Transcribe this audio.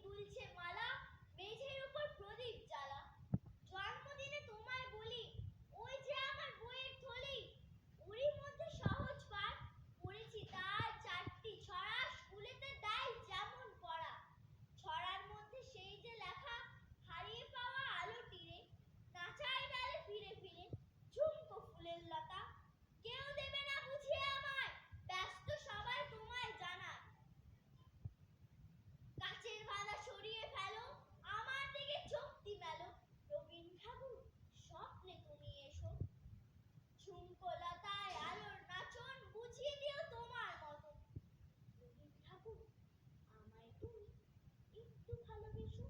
দুলছে মালা, মেঝের উপর প্রদীপ জ্বালা। জন্মদিনে তোমায় বলি, ওই যে আমার বইয়ের থলি, ওরই মধ্যে সহজ পাঠ পড়েছি তার 4টি ছড়া, স্কুলেতে দেয় যেমন পড়া। ছড়ার মধ্যে সেই যে লেখা, হারিয়ে পাওয়া আলো তীরে, নাচাই গেলে ফিরে ফিরে ঝুমকো ফুলের লতা। কেউ দেবে না বুঝিয়ে আমায়, ব্যস্ত সবাই তোমায় জানায়। কাচের বাধা সরিয়ে ফেলো, আমার দিকে চোখটি মেলো, রবীন ঠাকুর স্বপ্নে তুমি এসো। ঝুমকো লতায় আলোর নাচন বুঝিয়ে দিও তোমার মতন। রবীন ঠাকুর আমায় তুমি একটু ভালোবেসো।